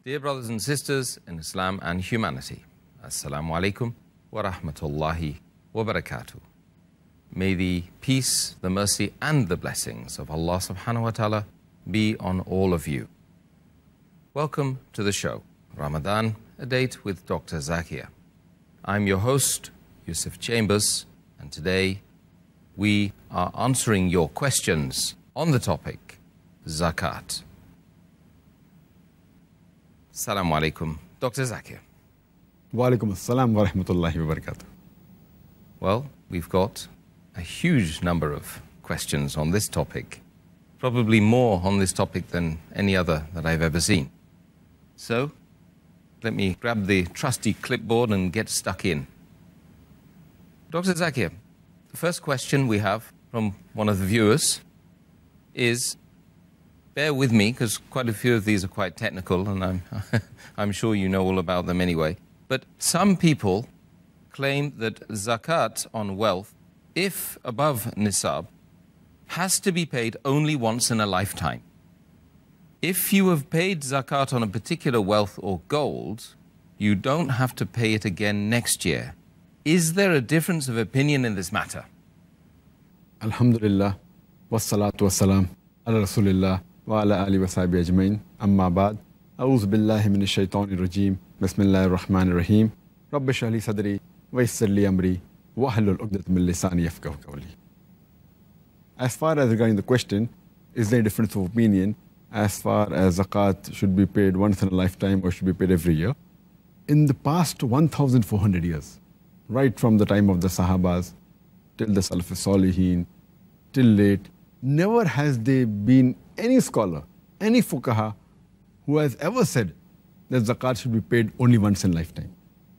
Dear brothers and sisters in Islam and humanity, Assal-mo-alaikum wa rahmatullahi wa barakatuh. May the peace, the mercy and the blessings of Allah subhanahu wa ta'ala be on all of you. Welcome to the show, Ramadan, a date with Dr. Zakir. I'm your host, Yusuf Chambers, and today we are answering your questions on the topic, Zakat. Assalamu-alaikum, Dr. Zakir. Wa alaikum assalam wa rahmatullahi wa barakatuh. Well, we've got a huge number of questions on this topic, probably more on this topic than any other that I've ever seen. So, let me grab the trusty clipboard and get stuck in. Dr. Zakir, the first question we have from one of the viewers is, bear with me because quite a few of these are quite technical and I'm sure you know all about them anyway. But some people claim that zakat on wealth, if above nisab, has to be paid only once in a lifetime. If you have paid zakat on a particular wealth or gold, you don't have to pay it again next year. Is there a difference of opinion in this matter? Alhamdulillah, wassalatu wassalam, ala rasulillah, wa ala alihi wa sahbihi ajmain, amma ba'd, a'udhu billahi minash shaitanir rajim, bismillahir rahmanir rahim, rabbi shrah li sadri, wa yassir li amri, wa hlul 'uqdatam min lisani yafqahu qawli. As far as regarding the question, is there a difference of opinion as far as zakat should be paid once in a lifetime or should be paid every year? In the past 1,400 years, right from the time of the Sahabas till the Salaf Salihin, till late, never has there been any scholar, any fuqaha who has ever said that zakat should be paid only once in lifetime.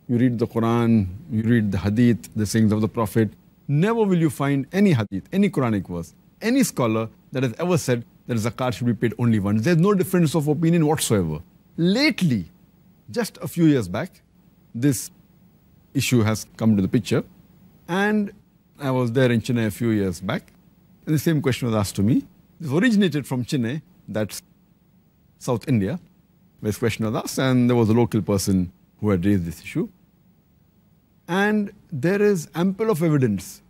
You read the Quran, you read the hadith, the sayings of the Prophet, never will you find any hadith, any Quranic verse, any scholar that has ever said that zakat should be paid only once. There's no difference of opinion whatsoever. Lately, just a few years back, this issue has come to the picture, and I was there in Chennai a few years back, and the same question was asked to me. This originated from Chennai, that's South India, where this question was asked, and there was a local person who had raised this issue. And there is ample of evidence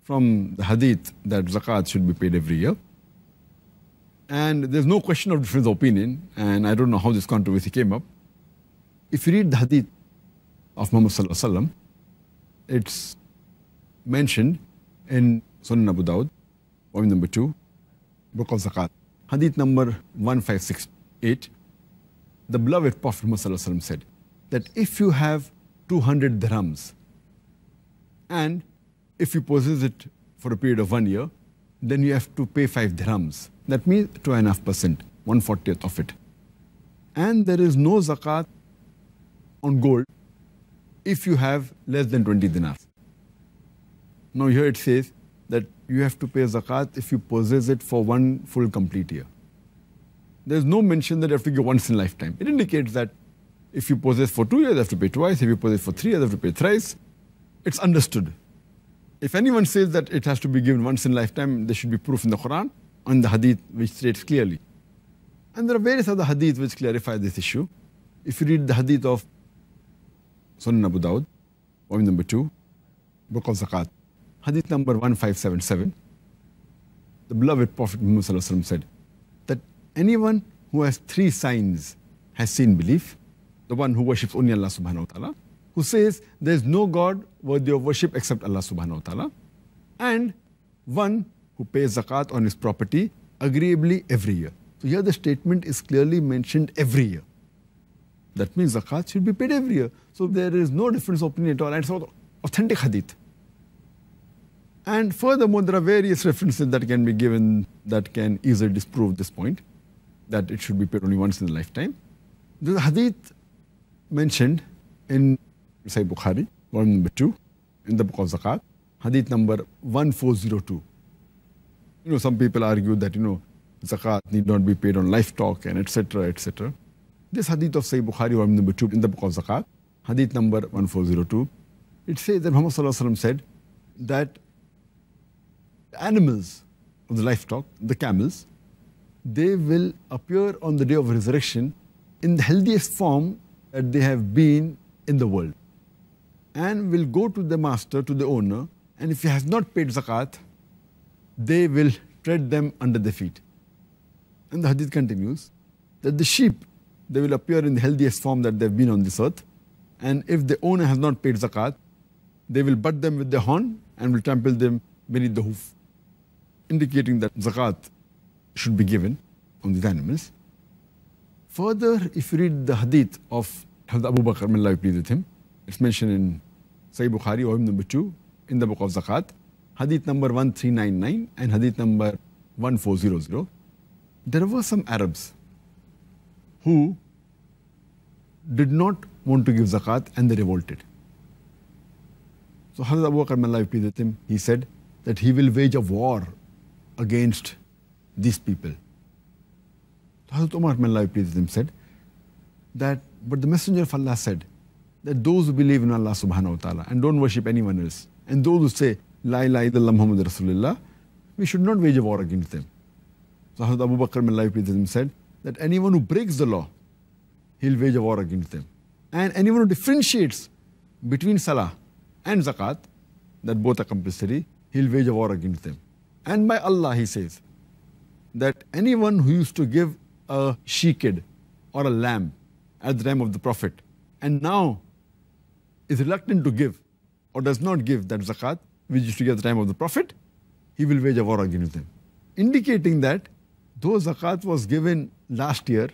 from the hadith that zakat should be paid every year. And there's no question of difference of opinion, and I don't know how this controversy came up. If you read the hadith of Muhammad Sallallahu Alaihi Wasallam, it's mentioned in Sunan Abu Dawud, volume number 2, Book of Zakat, hadith number 1568. The beloved Prophet Muhammad Sallallahu Alaihi Wasallam said that if you have 200 dirhams and if you possess it for a period of 1 year, then you have to pay 5 dirhams. That means 2.5%, 1/40th of it. And there is no zakat on gold if you have less than 20 dinars. Now here it says that you have to pay zakat if you possess it for 1 full complete year. There's no mention that you have to give once in lifetime. It indicates that if you possess for 2 years, you have to pay twice. If you possess for 3 years, you have to pay thrice. It's understood. If anyone says that it has to be given once in lifetime, there should be proof in the Quran and the hadith which states clearly. And there are various other hadiths which clarify this issue. If you read the hadith of Sunan Abu Dawud, volume number 2, Book of Zakat, hadith number 1577, the beloved Prophet Muhammad Sallallahu Alaihi Wasallam said that anyone who has 3 signs has seen belief. The one who worships only Allah subhanahu wa ta'ala, who says there is no God worthy of worship except Allah subhanahu wa ta'ala, and one who pays zakat on his property agreeably every year. So here the statement is clearly mentioned every year. That means zakat should be paid every year. So there is no difference of opinion at all, and it's authentic hadith. And furthermore, there are various references that can be given that can easily disprove this point, that it should be paid only once in a lifetime. There's a hadith mentioned in Sahih Bukhari, volume number 2, in the Book of Zakat, hadith number 1402. Some people argue that, zakat need not be paid on livestock and etc., etc. This hadith of Sahih Bukhari, volume number 2, in the Book of Zakat, hadith number 1402, it says that Muhammad Sallallahu Alaihi Wasallam said that animals of the livestock, the camels, they will appear on the day of resurrection in the healthiest form that they have been in the world, and will go to the master, to the owner, and if he has not paid zakat, they will tread them under their feet. And the hadith continues that the sheep, they will appear in the healthiest form that they've been on this earth, and if the owner has not paid zakat, they will butt them with their horn and will trample them beneath the hoof, indicating that zakat should be given on these animals. Further, if you read the hadith of Hazrat Abu Bakr, may Allah be pleased with him, it's mentioned in Sahih Bukhari, volume number 2, in the book of Zakat, hadith number 1399 and hadith number 1400. There were some Arabs who did not want to give zakat and they revolted. So Hazrat Abu Bakr, may Allah be pleased with him, he said that he will wage a war against these people. So Hazrat Umar, may Allah be pleased with him, said that, but the Messenger of Allah said that those who believe in Allah subhanahu wa ta'ala and don't worship anyone else, and those who say La ilaha illallah Muhammad Rasulullah, we should not wage a war against them. So Hazrat Abu Bakr, may Allah be pleased with him, said that anyone who breaks the law, he'll wage a war against them. And anyone who differentiates between salah and zakat, that both are compulsory, he'll wage a war against them. And by Allah, he says that anyone who used to give a she-kid or a lamb at the time of the Prophet and now is reluctant to give or does not give that zakat which used to give at the time of the Prophet, he will wage a war against them. Indicating that though zakat was given last year,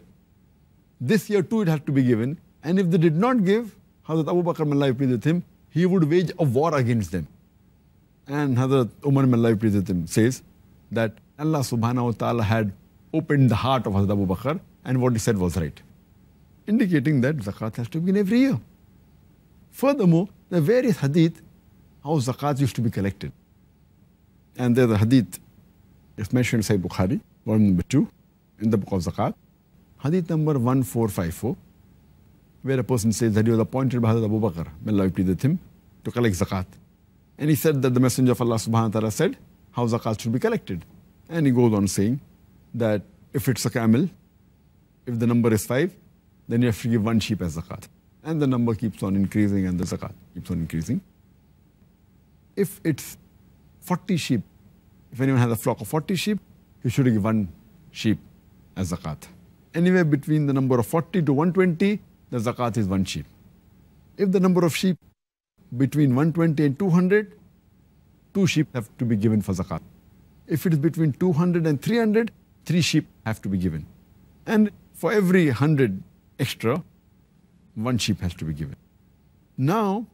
this year too it has to be given, and if they did not give, Hazrat Abu Bakr, may Allah be pleased with him, he would wage a war against them. And Hazrat Umar, may Allah be pleased with him, says that Allah subhanahu wa ta'ala had opened the heart of Hazrat Abu Bakr and what he said was right, indicating that zakat has to be given every year. Furthermore, there are various hadith how zakat used to be collected. And there's a hadith, it's mentioned in Sahih Bukhari, volume number 2, in the book of Zakat, hadith number 1454, where a person says that he was appointed by Hazrat Abu Bakr, may Allah be pleased with him, to collect zakat. And he said that the Messenger of Allah subhanahu wa ta'ala said how zakat should be collected. And he goes on saying that if it's a camel, if the number is 5, then you have to give 1 sheep as zakat. And the number keeps on increasing and the zakat keeps on increasing. If it's 40 sheep, if anyone has a flock of 40 sheep, he should give 1 sheep as zakat. Anywhere between the number of 40 to 120, the zakat is 1 sheep. If the number of sheep between 120 and 200, 2 sheep have to be given for zakat. If it is between 200 and 300, 3 sheep have to be given. And for every 100 extra, 1 sheep has to be given. Now,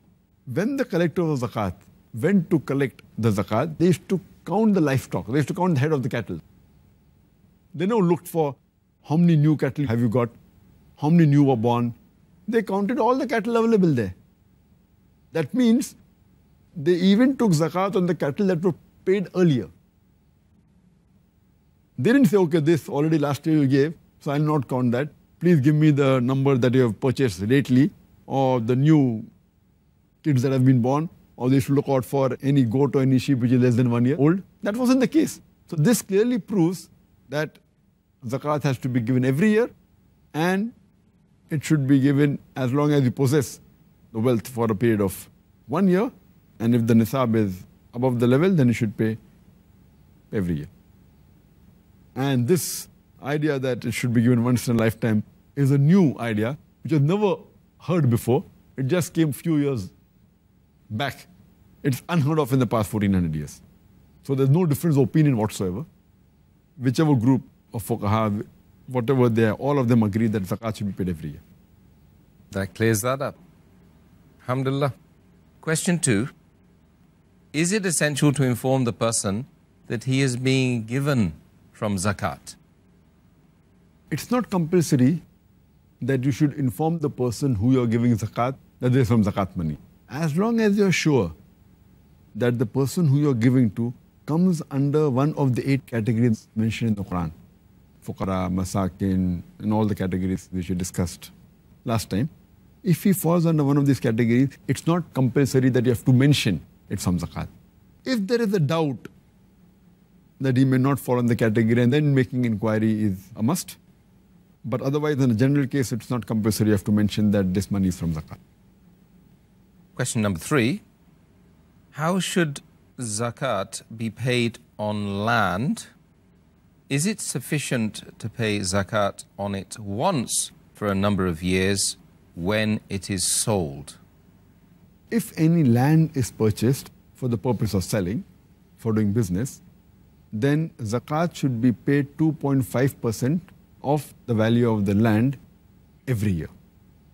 when the collector of zakat went to collect the zakat, they used to count the livestock. They used to count the head of the cattle. They now looked for how many new cattle have you got, how many new were born. They counted all the cattle available there. That means they even took zakat on the cattle that were paid earlier. They didn't say, okay, this already last year you gave, so I'll not count that. Please give me the number that you have purchased lately, or the new kids that have been born, or they should look out for any goat or any sheep which is less than 1 year old. That wasn't the case. So this clearly proves that zakat has to be given every year, and it should be given as long as you possess the wealth for a period of 1 year, and if the nisab is above the level, then you should pay every year. And this idea that it should be given once in a lifetime is a new idea, which was never heard before. It just came a few years back. It's unheard of in the past 1400 years. So there's no difference of opinion whatsoever. Whichever group of fuqaha, whatever they are, all of them agree that zakat should be paid every year. That clears that up. Alhamdulillah. Question 2. Is it essential to inform the person that he is being given from zakat? It's not compulsory that you should inform the person who you're giving zakat that there's some zakat money. As long as you're sure that the person who you're giving to comes under one of the 8 categories mentioned in the Quran. Fuqara, Masakin, and all the categories which we discussed last time. If he falls under one of these categories, it's not compulsory that you have to mention it's from zakat. If there is a doubt that he may not fall in the category, and then making inquiry is a must. But otherwise, in a general case, it's not compulsory. You have to mention that this money is from zakat. Question number 3. How should zakat be paid on land? Is it sufficient to pay zakat on it once for a number of years when it is sold? If any land is purchased for the purpose of selling, for doing business, then zakat should be paid 2.5% of the value of the land every year.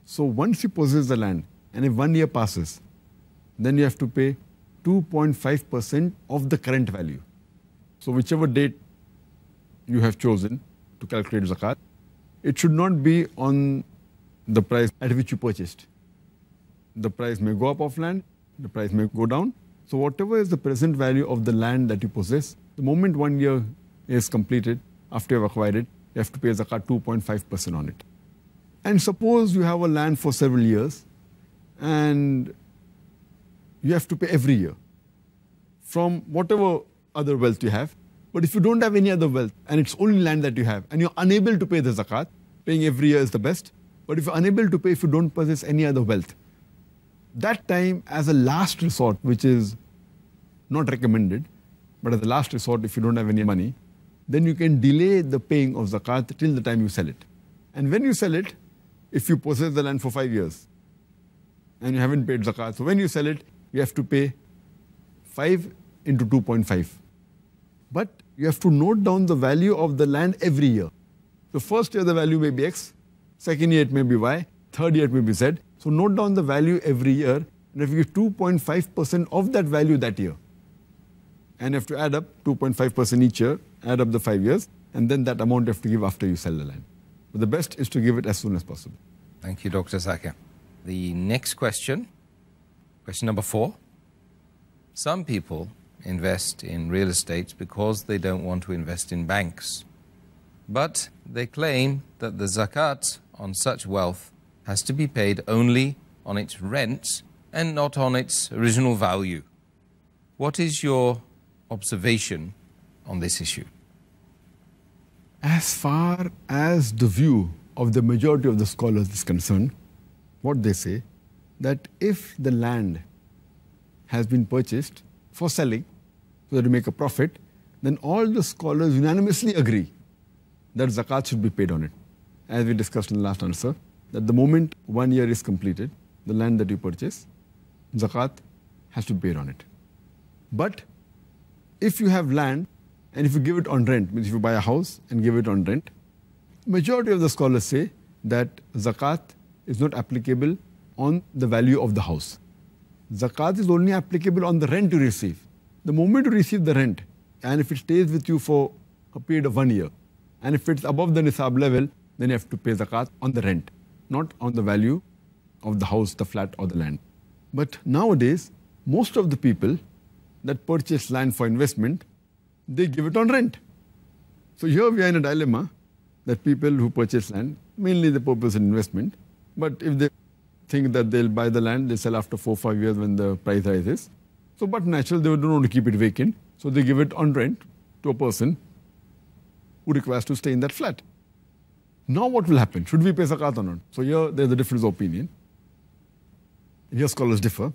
So once you possess the land, and if 1 year passes, then you have to pay 2.5% of the current value. So whichever date you have chosen to calculate zakat, it should not be on the price at which you purchased. The price may go up of land, the price may go down. So whatever is the present value of the land that you possess, the moment 1 year is completed, after you have acquired it, you have to pay zakat 2.5% on it. And suppose you have a land for several years and you have to pay every year from whatever other wealth you have. But if you don't have any other wealth and it's only land that you have and you're unable to pay the zakat, paying every year is the best. But if you're unable to pay, if you don't possess any other wealth, that time as a last resort, which is not recommended, but as a last resort, if you don't have any money, then you can delay the paying of zakat till the time you sell it. And when you sell it, if you possess the land for 5 years and you haven't paid zakat, so when you sell it, you have to pay 5 into 2.5. But you have to note down the value of the land every year. The first year the value may be X, second year it may be Y, third year it may be Z. So note down the value every year, and if you give 2.5% of that value that year, and you have to add up 2.5% each year, add up the 5 years, and then that amount you have to give after you sell the land. But the best is to give it as soon as possible. Thank you, Dr. Zakir. The next question, question number 4. Some people invest in real estate because they don't want to invest in banks. But they claim that the zakat on such wealth has to be paid only on its rent and not on its original value. What is your observation on this issue? As far as the view of the majority of the scholars is concerned, what they say, that if the land has been purchased for selling, so that you make a profit, then all the scholars unanimously agree that zakat should be paid on it. As we discussed in the last answer, that the moment 1 year is completed, the land that you purchase, zakat has to be paid on it. But if you have land and if you give it on rent, means if you buy a house and give it on rent, majority of the scholars say that zakat is not applicable on the value of the house. Zakat is only applicable on the rent you receive. The moment you receive the rent, and if it stays with you for a period of 1 year, and if it's above the nisab level, then you have to pay zakat on the rent, not on the value of the house, the flat or the land. But nowadays, most of the people that purchase land for investment, they give it on rent. So here we are in a dilemma that people who purchase land, mainly the purpose of investment, but if they think that they'll buy the land, they sell after 4 or 5 years when the price rises. So but natural, they don't want to keep it vacant, so they give it on rent to a person who requires to stay in that flat. Now what will happen? Should we pay zakat or not? So here there's a difference of opinion. Here scholars differ.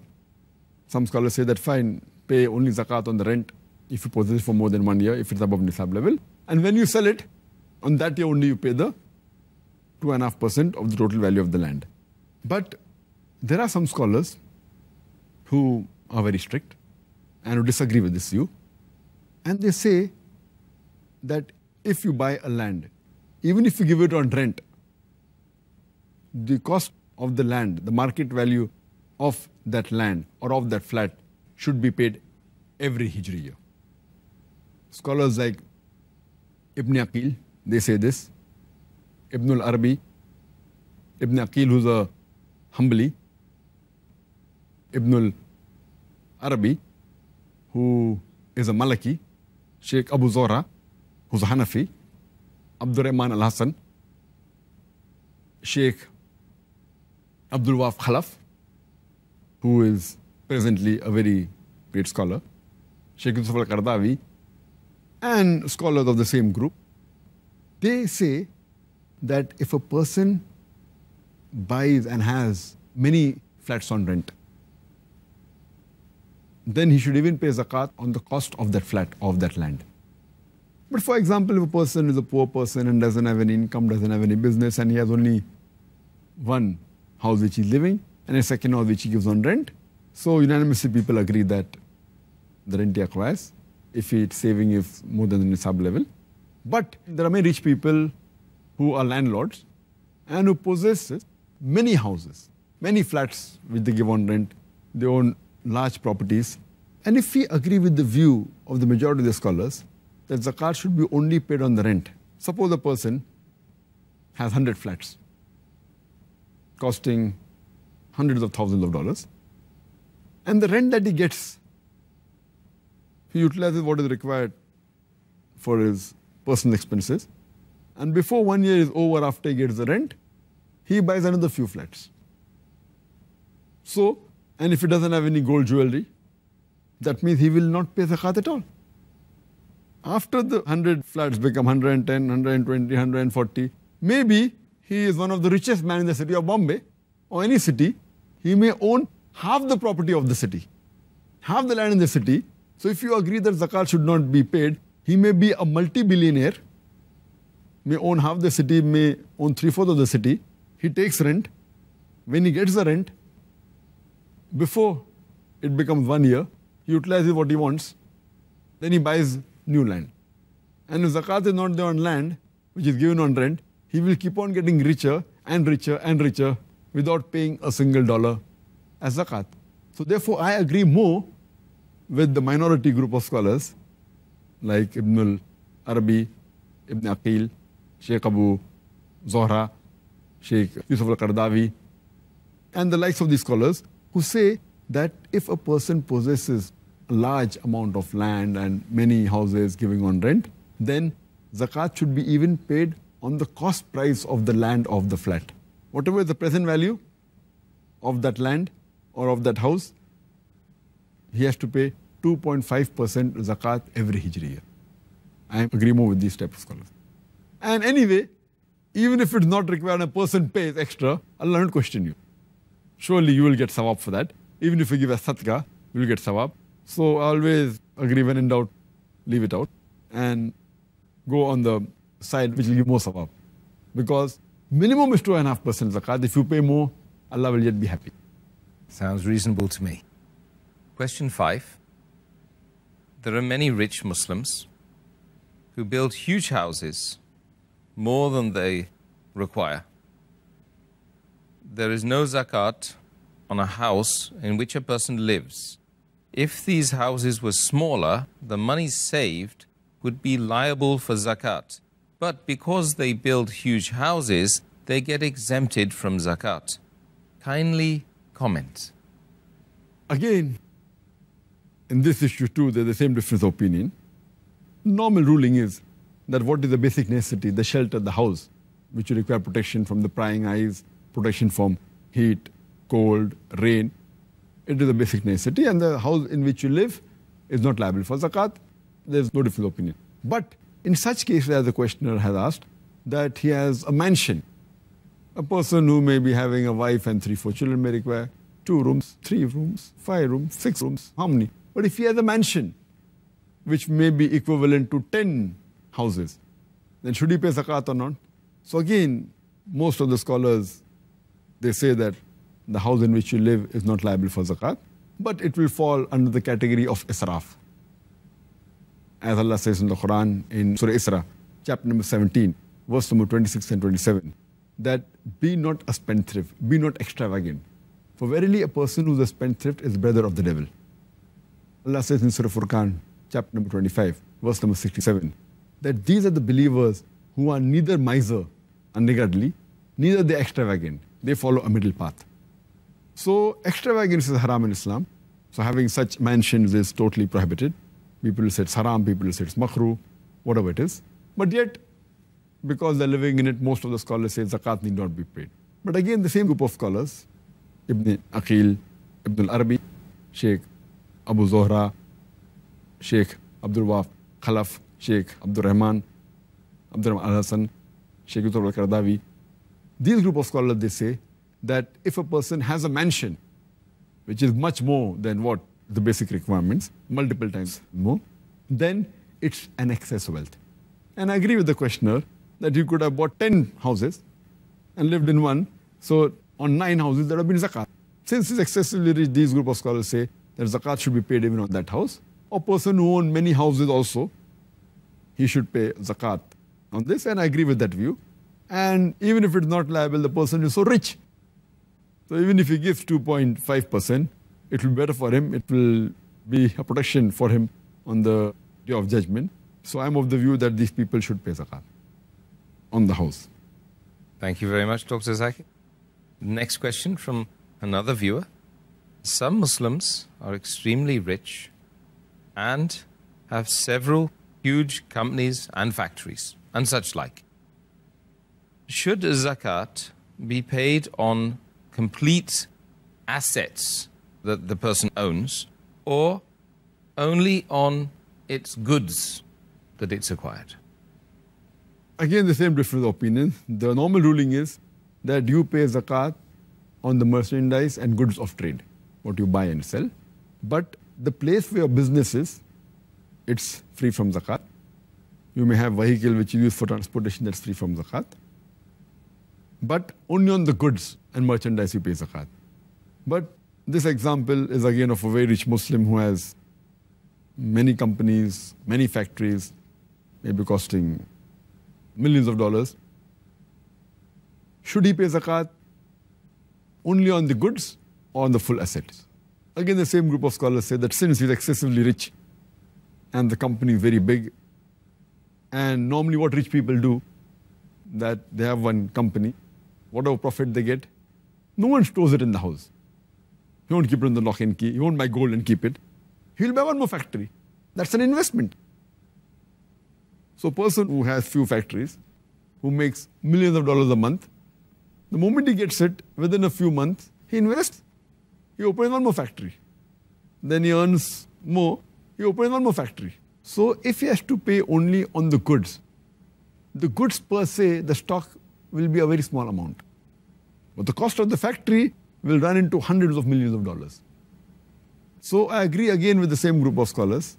Some scholars say that fine, pay only zakat on the rent if you possess it for more than 1 year, if it's above nisab level. And when you sell it, on that year only you pay the 2.5% of the total value of the land. But there are some scholars who are very strict and who disagree with this view. And they say that if you buy a land, even if you give it on rent, the cost of the land, the market value of that land or of that flat should be paid every Hijri year. Scholars like Ibn Aqil, they say this. Ibn al-Arabi, Ibn Aqil, who's a Hanbali, Ibn al-Arabi, who is a Malaki, Sheikh Abu Zora, who's a Hanafi, Abdul Rahman al-Hassan, Sheikh Abdul Waf Khalaf, who is presently a very great scholar, Sheikh Yusuf al-Qardawi, and scholars of the same group. They say that if a person buys and has many flats on rent, then he should even pay zakat on the cost of that flat, of that land. But for example, if a person is a poor person and doesn't have any income, doesn't have any business, and he has only one house which he's living and a second house which he gives on rent, so unanimously people agree that the rent he acquires, if it's saving is more than the nisab level. But there are many rich people who are landlords and who possess many houses, many flats which they give on rent. They own large properties. And if we agree with the view of the majority of the scholars that zakat should be only paid on the rent. Suppose a person has 100 flats costing hundreds of thousands of dollars, and the rent that he gets, he utilizes what is required for his personal expenses, and before 1 year is over, after he gets the rent, he buys another few flats. So, and if he doesn't have any gold jewelry, that means he will not pay zakat at all. After the 100 flats become 110, 120, 140, maybe he is one of the richest men in the city of Bombay or any city. He may own half the property of the city, half the land in the city. So if you agree that zakat should not be paid, he may be a multi-billionaire, may own half the city, may own 3/4 of the city. He takes rent. When he gets the rent, before it becomes 1 year, he utilizes what he wants. Then he buys new land. And if zakat is not there on land, which is given on rent, he will keep on getting richer and richer and richer without paying a single dollar as zakat. So therefore, I agree more with the minority group of scholars like Ibn al-Arabi, Ibn Aqil, Sheikh Abu Zohra, Sheikh Yusuf al-Qardawi, and the likes of these scholars who say that if a person possesses a large amount of land and many houses giving on rent, then zakat should be even paid on the cost price of the land of the flat. Whatever is the present value of that land or of that house, he has to pay 2.5% zakat every Hijri year. I agree more with these type of scholars. And anyway, even if it's not required, a person pays extra, Allah won't question you. Surely you will get sawab for that. Even if you give a sadaqah, you will get sawab. So always agree, when in doubt, leave it out and go on the side which will give more sawab. Because minimum is 2.5% zakat. If you pay more, Allah will yet be happy. Sounds reasonable to me. Question 5. There are many rich Muslims who build huge houses, more than they require. There is no zakat on a house in which a person lives. If these houses were smaller, the money saved would be liable for zakat. But because they build huge houses, they get exempted from zakat. Kindly comment. Again, in this issue too, there's the same difference of opinion. Normal ruling is that what is the basic necessity, the shelter, the house, which require protection from the prying eyes, protection from heat, cold, rain. It is a basic necessity, and the house in which you live is not liable for zakat. There's no difference of opinion. But in such cases, as the questioner has asked, that he has a mansion. A person who may be having a wife and 3-4 children may require 2 rooms, 3 rooms, 5 rooms, 6 rooms, how many? But if he has a mansion, which may be equivalent to 10 houses, then should he pay zakat or not? So again, most of the scholars, they say that the house in which you live is not liable for zakat, but it will fall under the category of israf. As Allah says in the Quran, in Surah Isra, chapter number 17, verse number 26 and 27, that be not a spendthrift, be not extravagant. For verily a person who is a spendthrift is brother of the devil. Allah says in Surah Furqan, chapter number 25, verse number 67, that these are the believers who are neither miser, unniggardly, neither they extravagant. They follow a middle path. So extravagance is haram in Islam. So having such mansions is totally prohibited. People will say it's haram, people will say it's makruh, whatever it is. But yet, because they're living in it, most of the scholars say zakat need not be paid. But again, the same group of scholars, Ibn Aqil, Ibn al-Arabi, Sheikh Abu Zohra, Sheikh Abdul Wahab Khalaf, Sheikh Abdul Rahman, Abdul Rahman al-Hassan, Sheikh Yusuf al-Qaradawi, these group of scholars, they say that if a person has a mansion, which is much more than what the basic requirements, multiple times more, then it's an excess wealth. And I agree with the questioner that you could have bought 10 houses and lived in one. So on 9 houses, there have been zakat. Since it's excessively rich, these group of scholars say that zakat should be paid even on that house. A person who owns many houses also, he should pay zakat on this, and I agree with that view. And even if it's not liable, the person is so rich. So even if he gives 2.5%, it will be better for him. It will be a protection for him on the day of judgment. So I'm of the view that these people should pay zakat on the house. Thank you very much, Dr. Zakir. Next question from another viewer. Some Muslims are extremely rich and have several huge companies and factories and such like. Should zakat be paid on complete assets that the person owns, or only on its goods that it's acquired? Again, the same difference of opinion. The normal ruling is that you pay zakat on the merchandise and goods of trade, what you buy and sell. But the place where your business is, it's free from zakat. You may have vehicle which you use for transportation, that's free from zakat. But only on the goods and merchandise you pay zakat. But this example is again of a very rich Muslim who has many companies, many factories, maybe costing millions of dollars. Should he pay zakat only on the goods or on the full assets? Again, the same group of scholars say that since he's excessively rich and the company is very big, and normally what rich people do, that they have one company, whatever profit they get, no one stores it in the house. He won't keep it in the lock and key. He won't buy gold and keep it. He'll buy one more factory. That's an investment. So a person who has few factories, who makes millions of dollars a month, the moment he gets it, within a few months, he invests. He opens one more factory. Then he earns more, he opens one more factory. So if he has to pay only on the goods per se, the stock will be a very small amount. But the cost of the factory will run into hundreds of millions of dollars. So I agree again with the same group of scholars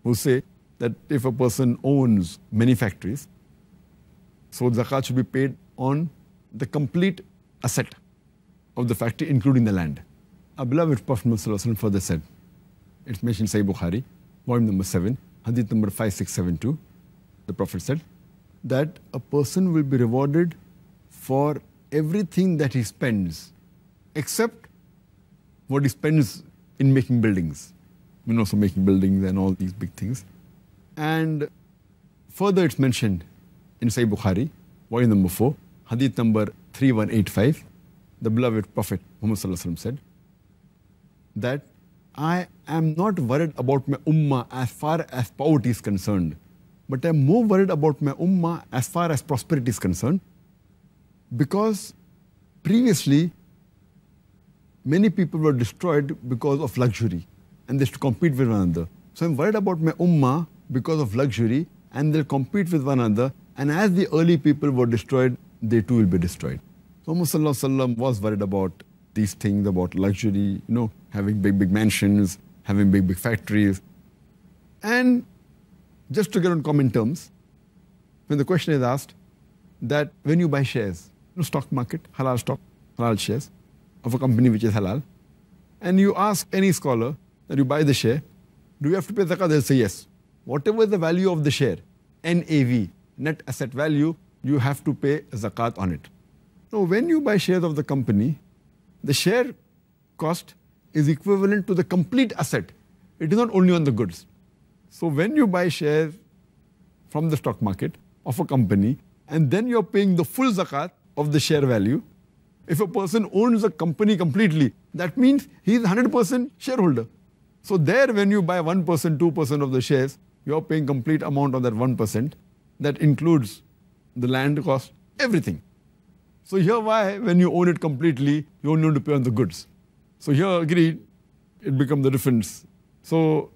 who say that if a person owns many factories, so zakat should be paid on the complete asset of the factory, including the land. Our beloved Prophet Muhammad further said, it's mentioned in Sahih Bukhari, volume number 7, hadith number 5672. The Prophet said that a person will be rewarded for everything that he spends, except what he spends in making buildings. So making buildings and all these big things. And further it's mentioned in Sahih Bukhari, volume number 4, hadith number 3185. The beloved Prophet Muhammad said that I am not worried about my ummah as far as poverty is concerned, but I am more worried about my ummah as far as prosperity is concerned, because previously many people were destroyed because of luxury and they used to compete with one another. So I'm worried about my ummah because of luxury, and they'll compete with one another, and as the early people were destroyed, they too will be destroyed. So Muhammad was worried about these things, about luxury, having big mansions, having big factories. And just to get on common terms, when the question is asked that when you buy shares, stock market, halal stock, halal shares of a company which is halal, and you ask any scholar that you buy the share, do you have to pay zakat? They'll say yes. Whatever is the value of the share, NAV, net asset value, you have to pay zakat on it. So when you buy shares of the company, the share cost is equivalent to the complete asset. It is not only on the goods. So when you buy shares from the stock market of a company, and then you're paying the full zakat of the share value, if a person owns a company completely, that means he is 100% shareholder. So there, when you buy 1%, 2% of the shares, you're paying complete amount of that 1%. That includes the land cost, everything. So here why, when you own it completely, you only need to pay on the goods. So here, agreed, it becomes the difference. So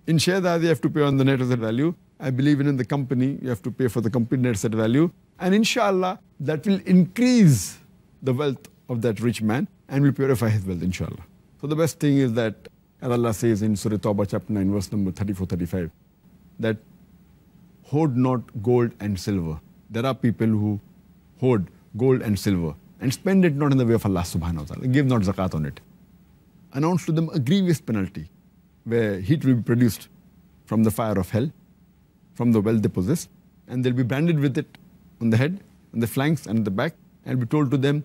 in shares, you have to pay on the net asset value. I believe in the company, you have to pay for the complete net asset value. And inshallah, that will increase the wealth of that rich man and will purify his wealth, inshallah. So the best thing is that, as Allah says in Surah Tawbah, chapter 9, verse number 34-35, that hoard not gold and silver. There are people who hoard gold and silver and spend it not in the way of Allah subhanahu wa ta'ala. Give not zakat on it. Announce to them a grievous penalty where heat will be produced from the fire of hell, from the wealth they possess, and they'll be branded with it on the head, on the flanks and the back, and be told to them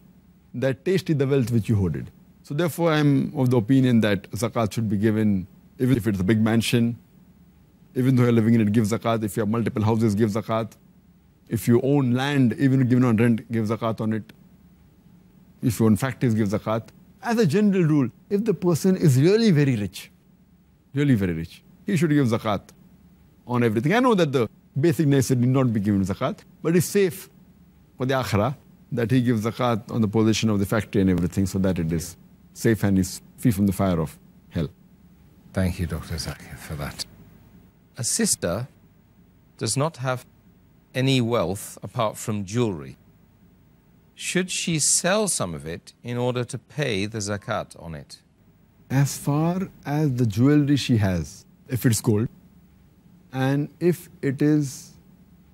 that taste is the wealth which you hoarded. So therefore I am of the opinion that zakat should be given, even if it's a big mansion, even though you're living in it, give zakat. If you have multiple houses, give zakat. If you own land, even given on rent, give zakat on it. If you own factories, give zakat. As a general rule, if the person is really very rich, he should give zakat on everything. I know that the basic necessity need not be given zakat, but it's safe for the akhirah that he gives zakat on the possession of the factory and everything, so that it is safe and is free from the fire of hell. Thank you, Dr. Zakir, for that. A sister does not have any wealth apart from jewelry. Should she sell some of it in order to pay the zakat on it? As far as the jewelry she has, if it's gold, and if it is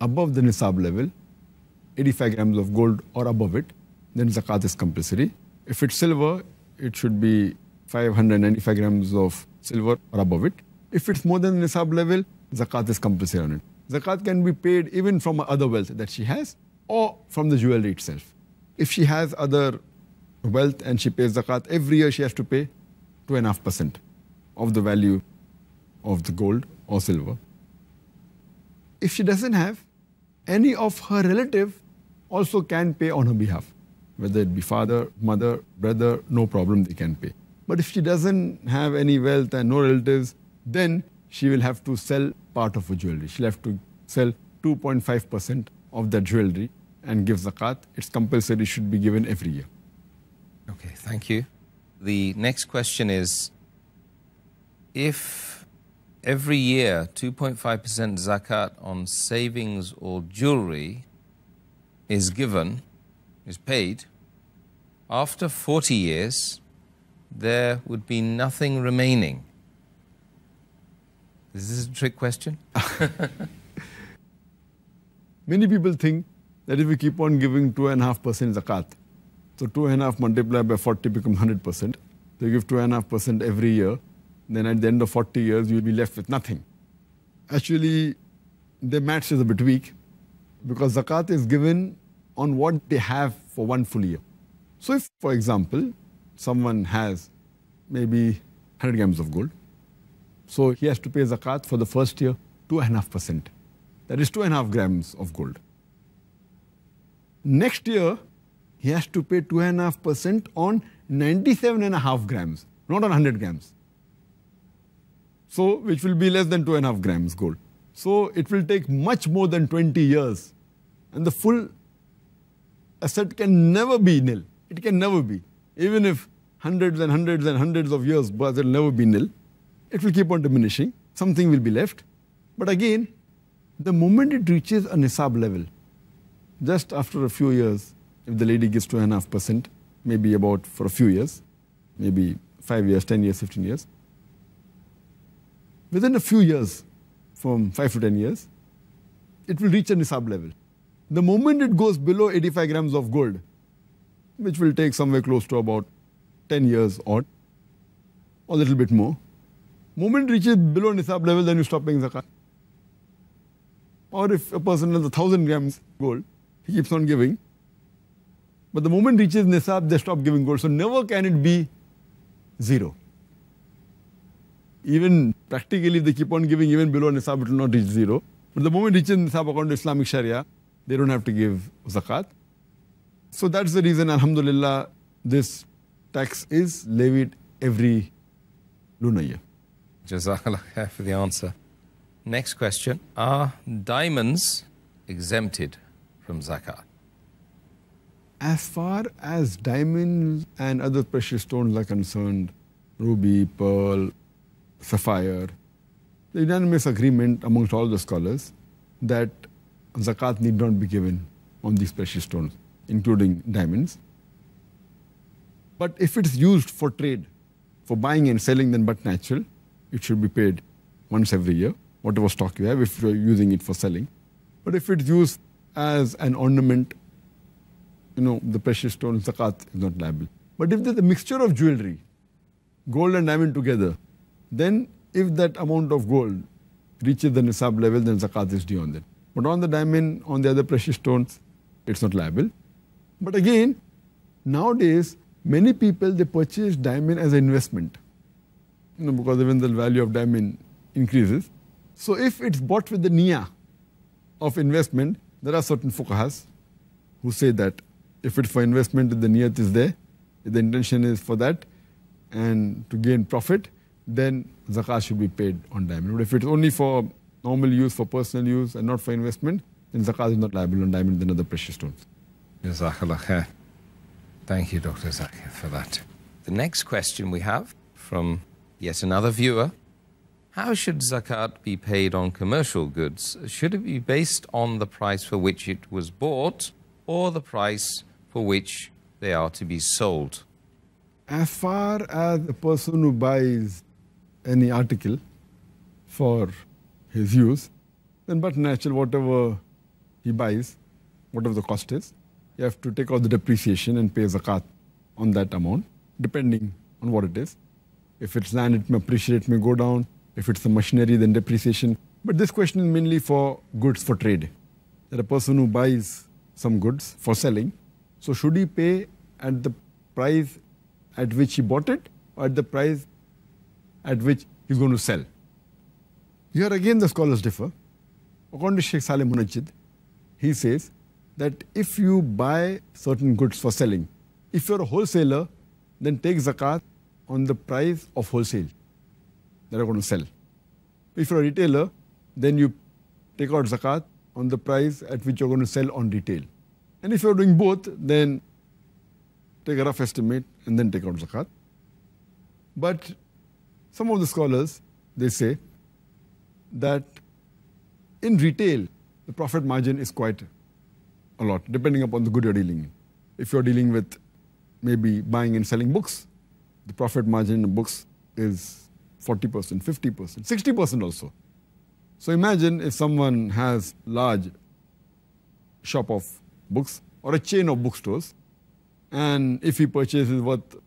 above the nisab level, 85 grams of gold or above it, then zakat is compulsory. If it's silver, it should be 595 grams of silver or above it. If it's more than the nisab level, zakat is compulsory on it. Zakat can be paid even from other wealth that she has or from the jewelry itself. If she has other wealth and she pays zakat, every year she has to pay 2.5% of the value of the gold or silver. If she doesn't have, any of her relative also can pay on her behalf. Whether it be father, mother, brother, no problem, they can pay. But if she doesn't have any wealth and no relatives, then she will have to sell part of her jewelry. She'll have to sell 2.5% of that jewelry and give zakat. It's compulsory, should be given every year. Okay, thank you. The next question is, if every year 2.5% zakat on savings or jewelry is given, is paid, after 40 years, there would be nothing remaining. Is this a trick question? Many people think that if we keep on giving 2.5% zakat, so 2.5 multiplied by 40 becomes 100%. So you give 2.5% every year, then at the end of 40 years, you'll be left with nothing. Actually, the maths is a bit weak because zakat is given on what they have for one full year. So if, for example, someone has maybe 100 grams of gold, so he has to pay zakat for the first year 2.5%. That is 2.5 grams of gold. Next year, he has to pay 2.5% on 97.5 grams, not on 100 grams. So, which will be less than 2.5 grams gold. So, it will take much more than 20 years. And the full asset can never be nil. It can never be. Even if hundreds and hundreds and hundreds of years, but it will never be nil. It will keep on diminishing. Something will be left. But again, the moment it reaches a nisab level, just after a few years, if the lady gives 2.5%, maybe about for a few years, maybe 5 years, 10 years, 15 years, within a few years, from 5 to 10 years, it will reach a nisab level. The moment it goes below 85 grams of gold, which will take somewhere close to about 10 years odd, or a little bit more, moment it reaches below nisab level, then you stop paying zakat. Or if a person has 1,000 grams gold, he keeps on giving, but the moment it reaches nisab, they stop giving gold. So never can it be zero. Even practically, if they keep on giving even below nisab, it will not reach zero. But the moment it reaches nisab according to Islamic Sharia, they don't have to give zakat. So that's the reason, alhamdulillah, this tax is levied every lunar year. Jazakallah khair for the answer. Next question. Are diamonds exempted from zakat? As far as diamonds and other precious stones are concerned, ruby, pearl, sapphire, the unanimous agreement amongst all the scholars that zakat need not be given on these precious stones, including diamonds. But if it is used for trade, for buying and selling, then but natural, it should be paid once every year, whatever stock you have, if you're using it for selling. But if it's used as an ornament, the precious stone, zakat is not liable. But if there's a mixture of jewelry, gold and diamond together, then if that amount of gold reaches the nisab level, then zakat is due on that. But on the diamond, on the other precious stones, it's not liable. But again, nowadays, many people, they purchase diamond as an investment, because even the value of diamond increases. So if it's bought with the niyyah of investment, there are certain fuqahas who say that if it's for investment, the niyyat is there, if the intention is for that and to gain profit, then zakah should be paid on diamond. But if it's only for normal use, for personal use and not for investment, then zakah is not liable on diamond than other precious stones. Jazakallah khair. Thank you, Dr. Zakir, for that. The next question we have from yet another viewer. How should zakat be paid on commercial goods? Should it be based on the price for which it was bought or the price for which they are to be sold? As far as a person who buys any article for his use, then but natural, whatever he buys, whatever the cost is, you have to take out the depreciation and pay zakat on that amount, depending on what it is. If it's land, it may appreciate, it may go down. If it's the machinery, then depreciation. But this question is mainly for goods for trade. That a person who buys some goods for selling, so should he pay at the price at which he bought it or at the price at which he's going to sell? Here again the scholars differ. According to Sheikh Saleh Munajjid, he says that if you buy certain goods for selling, if you're a wholesaler, then take zakat on the price of wholesale that you're going to sell. If you're a retailer, then you take out zakat on the price at which you're going to sell on retail. And if you're doing both, then take a rough estimate and then take out zakat. But some of the scholars, they say that in retail, the profit margin is quite a lot, depending upon the good you're dealing in. If you're dealing with maybe buying and selling books, the profit margin in books is 40%, 50%, 60% also. So imagine if someone has large shop of books or a chain of bookstores, and if he purchases worth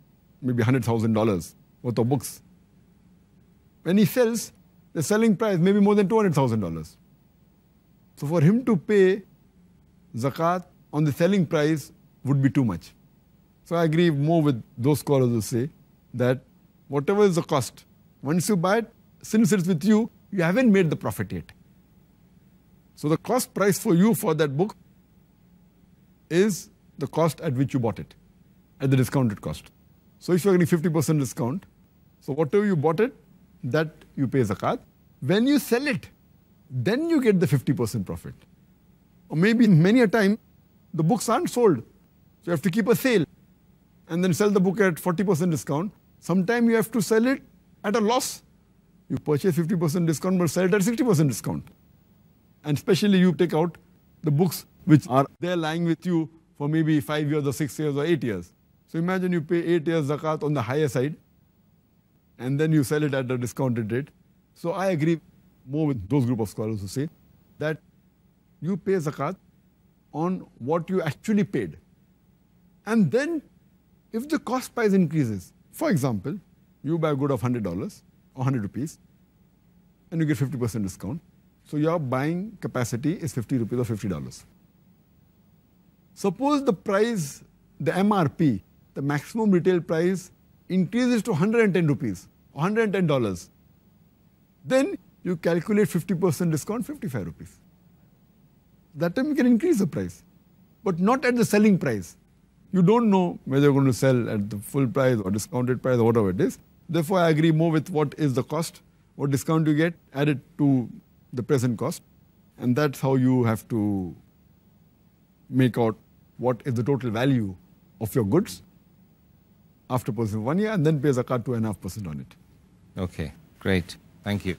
maybe $100,000 worth of books, when he sells, the selling price may be more than $200,000. So for him to pay zakat on the selling price would be too much. So I agree more with those scholars who say that whatever is the cost, once you buy it, since it's with you, you haven't made the profit yet. So the cost price for you for that book is the cost at which you bought it, at the discounted cost. So if you're getting 50% discount, so whatever you bought it, that you pay zakat. When you sell it, then you get the 50% profit. Or maybe many a time, the books aren't sold. So you have to keep a sale and then sell the book at 40% discount. Sometimes you have to sell it at a loss. You purchase 50% discount but sell it at 60% discount. And especially you take out the books which are there lying with you for maybe 5 years or 6 years or 8 years. So imagine you pay 8 years zakat on the higher side and then you sell it at a discounted rate. So I agree more with those group of scholars who say that you pay zakat on what you actually paid. And then if the cost price increases, for example, you buy a good of $100 or 100 rupees and you get 50% discount. So your buying capacity is 50 rupees or $50. Suppose the price, the MRP, the maximum retail price increases to 110 rupees or $110. Then you calculate 50% discount, 55 rupees. That time you can increase the price, but not at the selling price. You don't know whether you're going to sell at the full price or discounted price or whatever it is. Therefore, I agree more with what is the cost, what discount you get, add it to the present cost. And that's how you have to make out what is the total value of your goods after purchasing 1 year and then pay zakat 2.5% on it. Okay, great. Thank you.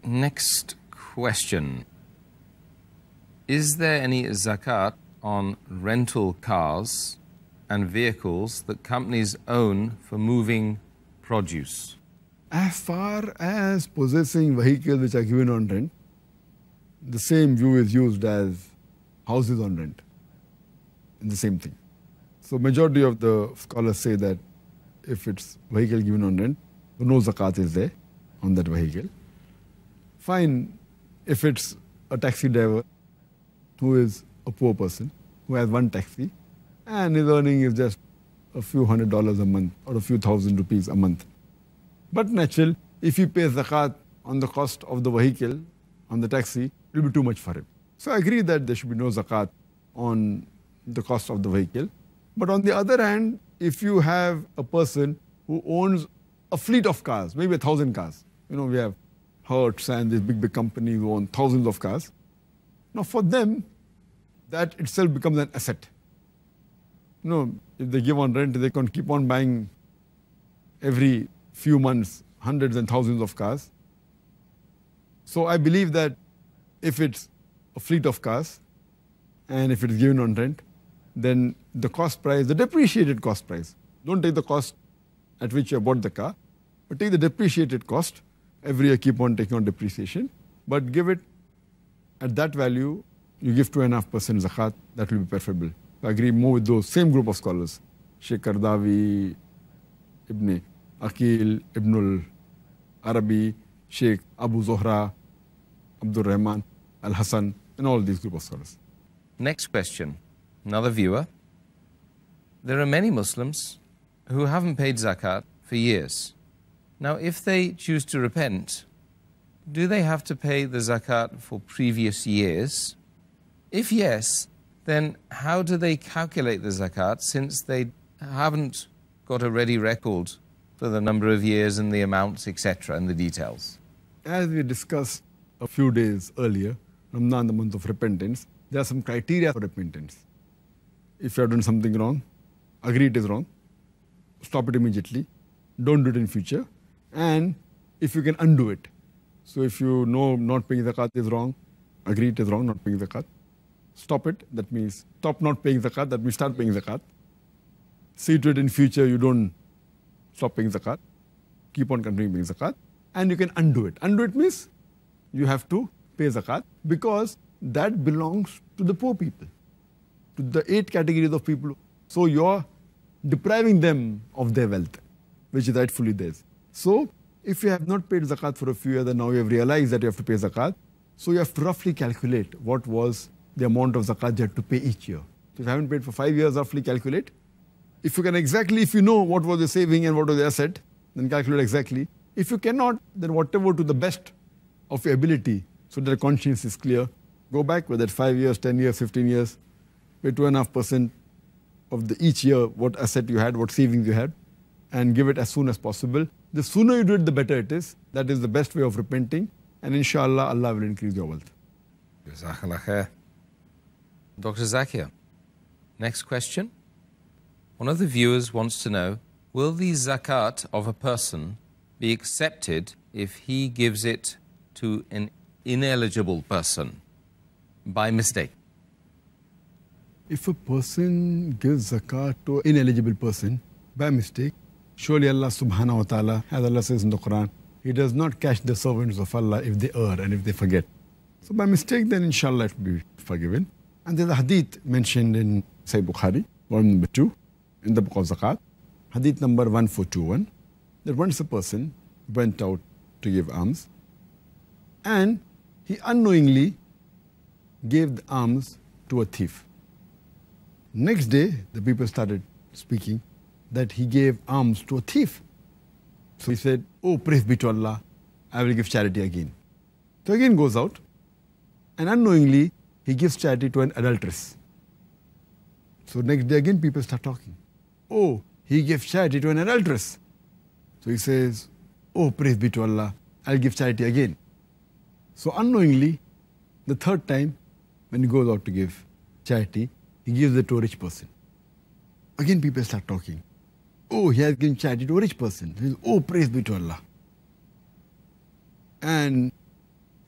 Next question. Is there any zakat on rental cars and vehicles that companies own for moving produce? As far as possessing vehicles which are given on rent, the same view is used as houses on rent. And the same thing. So majority of the scholars say that if it's vehicle given on rent, no zakat is there on that vehicle. Fine if it's a taxi driver who is a poor person, who has one taxi, and his earning is just a few $100s a month or a few thousand rupees a month. But natural, if he pays zakat on the cost of the vehicle, on the taxi, it will be too much for him. So I agree that there should be no zakat on the cost of the vehicle. But on the other hand, if you have a person who owns a fleet of cars, maybe 1,000 cars, we have Hertz and these big companies who own thousands of cars. Now for them, that itself becomes an asset. If they give on rent, they can keep on buying every few months hundreds and thousands of cars. So I believe that if it's a fleet of cars and if it is given on rent, then the cost price, the depreciated cost price, don't take the cost at which you bought the car, but take the depreciated cost. Every year keep on taking on depreciation, but give it at that value, you give 2.5% zakat, that will be preferable. I agree more with those same group of scholars, Sheikh Kardawi, Ibn Aqil, Ibn al-Arabi, Sheikh Abu Zohra, Abdul Rahman, Al-Hassan, and all these group of scholars. Next question, another viewer. There are many Muslims who haven't paid zakat for years. Now, if they choose to repent, do they have to pay the zakat for previous years? If yes, then how do they calculate the zakat since they haven't got a ready record for the number of years and the amounts, etc., and the details? As we discussed a few days earlier, Ramadan, the month of repentance, there are some criteria for repentance. If you have done something wrong, agree it is wrong, stop it immediately, don't do it in future, and if you can undo it. So if you know not paying zakat is wrong, agree it is wrong, not paying zakat, stop it, that means stop not paying zakat, that means start paying zakat. See to it in future you don't stop paying zakat, keep on continuing paying zakat, and you can undo it. Undo it means you have to pay zakat because that belongs to the poor people, to the 8 categories of people. So you're depriving them of their wealth, which is rightfully theirs. So if you have not paid zakat for a few years and now you have realized that you have to pay zakat, so you have to roughly calculate what was the amount of zakat you had to pay each year. So if you haven't paid for 5 years, roughly calculate. If you can exactly, if you know what was the saving and what was the asset, then calculate exactly. If you cannot, then whatever to the best of your ability, so that the conscience is clear, go back, whether it's 5 years, 10 years, 15 years, pay 2.5% of each year, what asset you had, what savings you had, and give it as soon as possible. The sooner you do it, the better it is. That is the best way of repenting. And inshallah, Allah will increase your wealth. Jazakallah khair. Dr. Zakir, next question. One of the viewers wants to know, will the zakat of a person be accepted if he gives it to an ineligible person by mistake? If a person gives zakat to an ineligible person by mistake, surely Allah subhanahu wa ta'ala, as Allah says in the Quran, He does not catch the servants of Allah if they err and if they forget. So by mistake, then inshallah it will be forgiven. And there's a hadith mentioned in Sahih Bukhari, volume number 2, in the book of Zakat, hadith number 1421, that once a person went out to give alms and he unknowingly gave the alms to a thief. Next day, the people started speaking that he gave alms to a thief. So he said, oh, praise be to Allah, I will give charity again. So again goes out and unknowingly he gives charity to an adulteress. So next day again people start talking. Oh, he gave charity to an adulteress. So he says, oh, praise be to Allah, I'll give charity again. So unknowingly, the third time when he goes out to give charity, he gives it to a rich person. Again people start talking. Oh, he has given charity to a rich person. He says, oh, praise be to Allah. And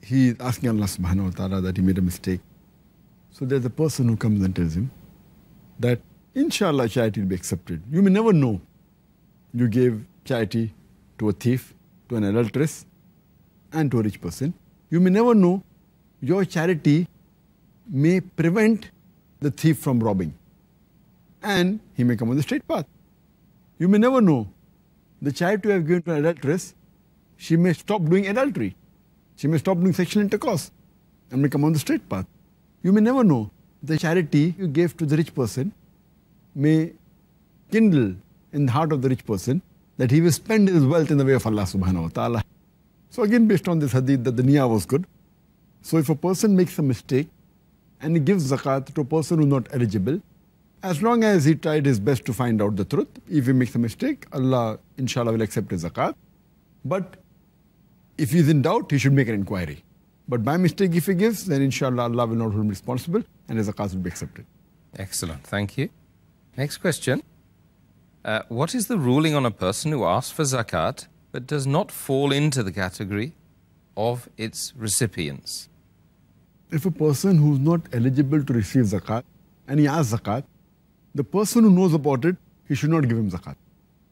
he is asking Allah subhanahu wa ta'ala that he made a mistake. So there's a person who comes and tells him that inshallah charity will be accepted. You may never know. You gave charity to a thief, to an adulteress, and to a rich person. You may never know. Your charity may prevent the thief from robbing, and he may come on the straight path. You may never know. The charity you have given to an adulteress, she may stop doing adultery. She may stop doing sexual intercourse and may come on the straight path. You may never know. The charity you gave to the rich person may kindle in the heart of the rich person that he will spend his wealth in the way of Allah subhanahu wa ta'ala. So again, based on this hadith that the niyyah was good. So if a person makes a mistake and he gives zakat to a person who is not eligible, as long as he tried his best to find out the truth, if he makes a mistake, Allah inshallah will accept his zakat. But if he is in doubt, he should make an inquiry. But by mistake, if he gives, then inshallah Allah will not hold him responsible and his zakat will be accepted. Excellent, thank you. Next question. What is the ruling on a person who asks for zakat but does not fall into the category of its recipients? If a person who is not eligible to receive zakat and he asks zakat, the person who knows about it, he should not give him zakat.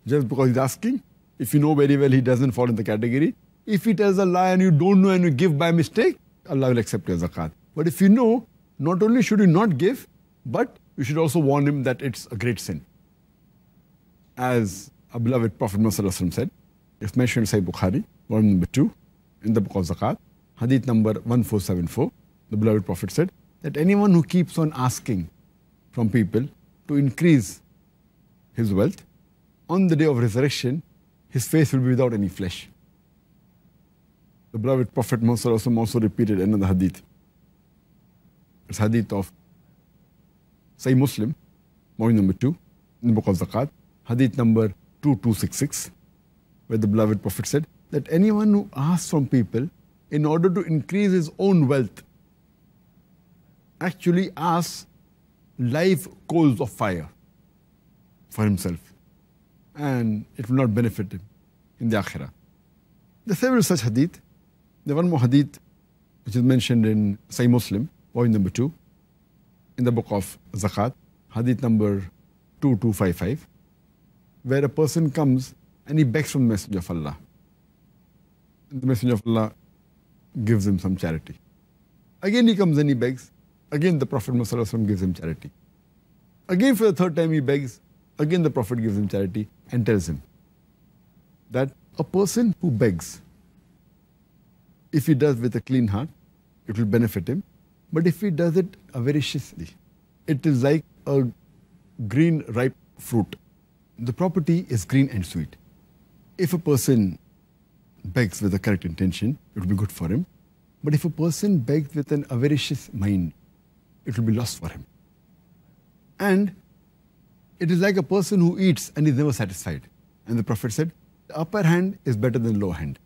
Just because he's asking, if you know very well he doesn't fall in the category. If he tells a lie and you don't know and you give by mistake, Allah will accept your zakat. But if you know, not only should you not give, but you should also warn him that it's a great sin. As our beloved Prophet Muhammad said, it's mentioned in Sahih Bukhari, volume number 2, in the book of Zakat, hadith number 1474, the beloved Prophet said that anyone who keeps on asking from people to increase his wealth, on the day of resurrection, his face will be without any flesh. The beloved Prophet Muhammad also repeated another hadith. It's hadith of Sahih Muslim, volume number 2, in the book of Zakat, hadith number 2266, where the beloved Prophet said that anyone who asks from people in order to increase his own wealth actually asks live coals of fire for himself, and it will not benefit him in the akhirah. There are several such hadith. There's one more hadith which is mentioned in Sahih Muslim, volume number 2, in the book of Zakat, hadith number 2255, where a person comes and he begs from the Messenger of Allah. And the Messenger of Allah gives him some charity. Again he comes and he begs. Again the Prophet Muhammad gives him charity. Again for the third time he begs. Again the Prophet gives him charity and tells him that a person who begs, if he does with a clean heart, it will benefit him. But if he does it avariciously, it is like a green ripe fruit. The property is green and sweet. If a person begs with the correct intention, it will be good for him. But if a person begs with an avaricious mind, it will be lost for him. And it is like a person who eats and is never satisfied. And the Prophet said, the upper hand is better than the lower hand.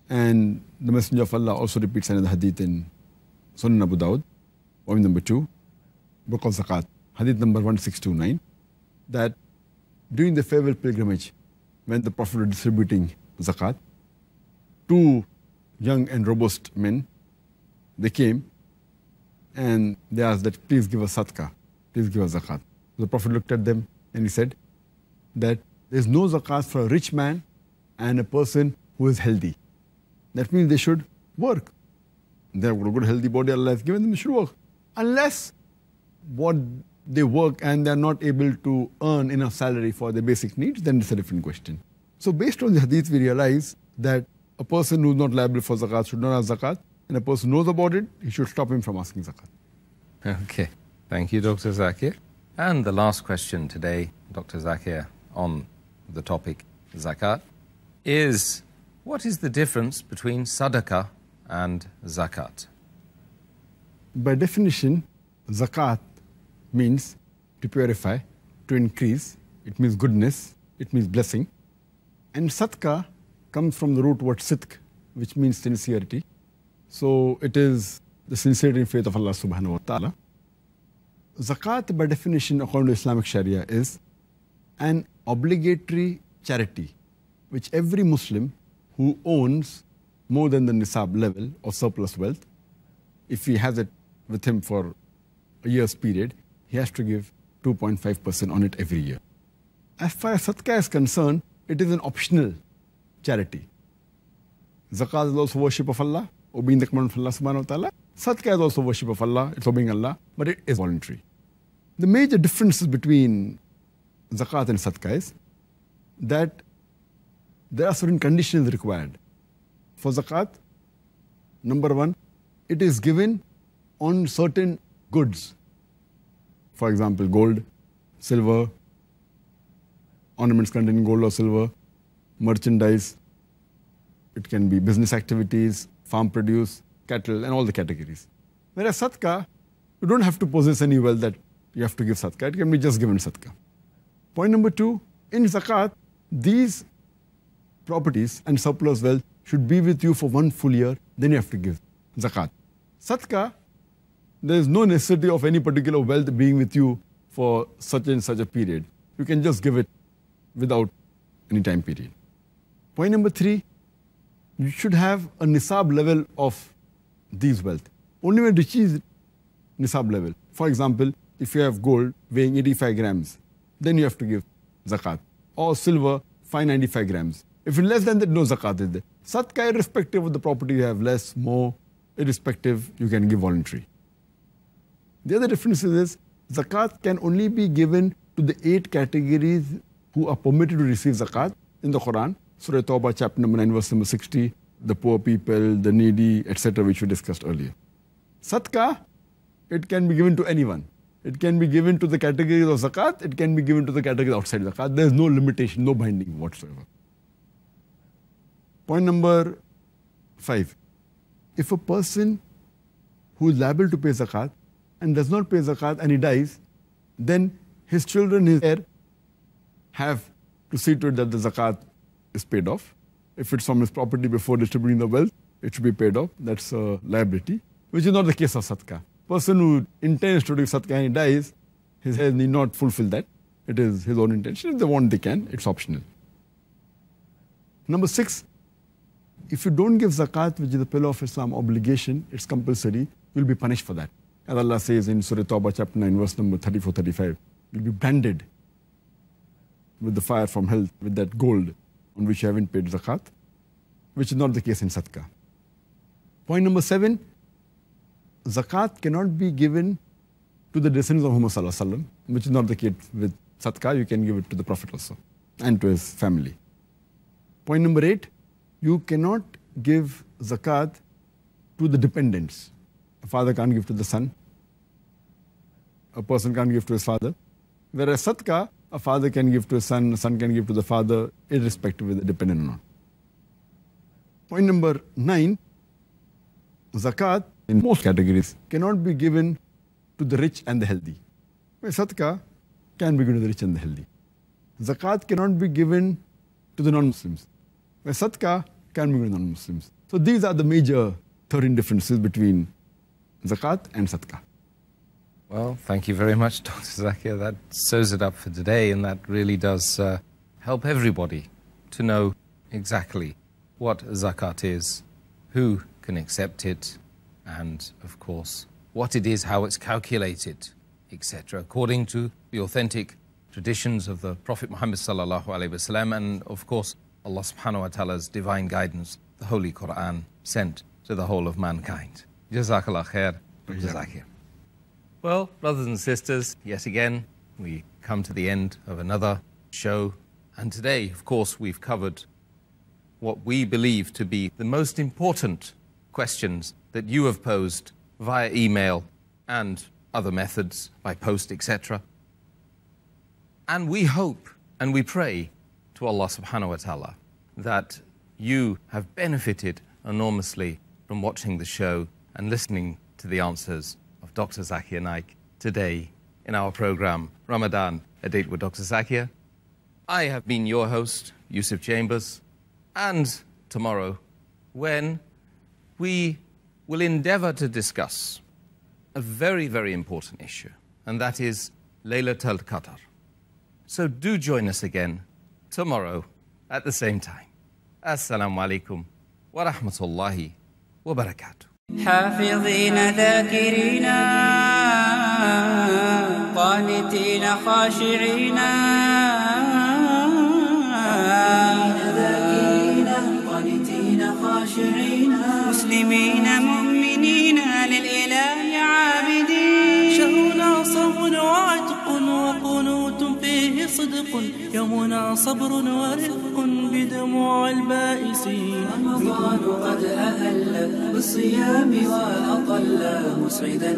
And the Messenger of Allah also repeats another hadith in Sunan Abu Dawud, volume number 2, book of Zakat, hadith number 1629, that during the farewell pilgrimage, when the Prophet was distributing zakat, 2 young and robust men, they came and they asked that, please give us sadaqah, please give us zakat. The Prophet looked at them and he said that there is no zakat for a rich man and a person who is healthy. That means they should work. They have a good healthy body Allah has given them, they should work. Unless what they work and they are not able to earn enough salary for their basic needs, then it's a different question. So based on the hadith, we realize that a person who is not liable for zakat should not ask zakat, and a person who knows about it, he should stop him from asking zakat. Okay, thank you, Dr. Zakir. And the last question today, Dr. Zakir, on the topic zakat, is what is the difference between sadaqah and zakat? By definition, zakat means to purify, to increase. It means goodness, it means blessing. And sadaqah comes from the root word sidq, which means sincerity. So it is the sincerity and faith of Allah subhanahu wa ta'ala. Zakat, by definition, according to Islamic Sharia, is an obligatory charity which every Muslim who owns more than the nisab level or surplus wealth, if he has it with him for a year's period, he has to give 2.5% on it every year. As far as Sadaqah is concerned, it is an optional charity. Zakah is also worship of Allah, obeying the command of Allah subhanahu wa ta'ala. Sadaqah is also worship of Allah, it's obeying Allah, but it is voluntary. The major differences between Zakat and Sadaqah is that there are certain conditions required. For Zakat, number one, it is given on certain goods. For example, gold, silver, ornaments containing gold or silver, merchandise. It can be business activities, farm produce, cattle, and all the categories. Whereas Sadaqah, you don't have to possess any wealth that you have to give Sadaqah. It can be just given Sadaqah. Point number two, in Zakat, these properties and surplus wealth should be with you for 1 full year, then you have to give Zakat. Sadaqah, there is no necessity of any particular wealth being with you for such and such a period. You can just give it without any time period. Point number three, you should have a nisab level of these wealth. Only when it reaches nisab level. For example, if you have gold weighing 85 grams, then you have to give zakat. Or silver, 595 grams. If it's less than that, no zakat is there. Sadaqah, irrespective of the property you have, less, more, irrespective, you can give voluntary. The other difference is zakat can only be given to the 8 categories who are permitted to receive zakat in the Quran. Surah Tawbah, chapter number 9, verse number 60, the poor people, the needy, etc., which we discussed earlier. Sadaqah, it can be given to anyone. It can be given to the categories of zakat, it can be given to the categories outside zakat. There is no limitation, no binding whatsoever. Point number 5. If a person who is liable to pay zakat and does not pay zakat and he dies, then his children, his heir, have to see to it that the zakat is paid off. If it's from his property before distributing the wealth, it should be paid off. That's a liability, which is not the case of Sadaqah. Person who intends to do Sadaqah and he dies, his heirs need not fulfill that. It is his own intention. If they want, they can. It's optional. Number 6, if you don't give zakat, which is the pillar of Islam obligation, it's compulsory, you'll be punished for that. As Allah says in Surah Tawbah, chapter 9, verse number 34-35, you'll be branded with the fire from hell, with that gold on which you haven't paid zakat, which is not the case in Sadaqah. Point number 7, zakat cannot be given to the descendants of Muhammad sallallahu alaihi wasallam, which is not the case with Sadaqah. You can give it to the Prophet also and to his family. Point number 8, you cannot give zakat to the dependents. A father can't give to the son. A person can't give to his father. Whereas Sadaqah, a father can give to his son, a son can give to the father, irrespective of the dependent or not. Point number 9, zakat in most categories cannot be given to the rich and the healthy. Sadaqah can be given to the rich and the healthy. Zakat cannot be given to the non-Muslims. Sadaqah can be given to non-Muslims. So these are the major 13 differences between zakat and Sadaqah. Well, thank you very much, Dr. Zakir. That sews it up for today, and that really does help everybody to know exactly what zakat is, who can accept it, and, of course, what it is, how it's calculated, etc., according to the authentic traditions of the Prophet Muhammad sallallahu alaihi wasallam, and, of course, Allah subhanahu wa ta'ala's divine guidance, the Holy Quran, sent to the whole of mankind. Jazakallah khair, Dr. Zakir. Well, brothers and sisters, yet again, we come to the end of another show. And today, of course, we've covered what we believe to be the most important questions that you have posed via email and other methods, by post, etc. And we hope and we pray to Allah subhanahu wa ta'ala that you have benefited enormously from watching the show and listening to the answers of Dr. Zakir Naik today in our program, Ramadan, A Date with Dr. Zakir. I have been your host, Yusuf Chambers, and tomorrow, when we will endeavor to discuss a very, very important issue, and that is Laylatul Qadr. So do join us again tomorrow at the same time. Assal-mo-alaikum wa rahmatullahi wa barakatuh. حافظين ذاكرين قانتين خاشعين مسلمين مؤمنين للإله عابدين. شهرنا صوم وعتق وقنوت فيه صدق، يومنا صبر ورفق بدموع البائسين. رمضان قد أهل بالصيام وأطل مسعدا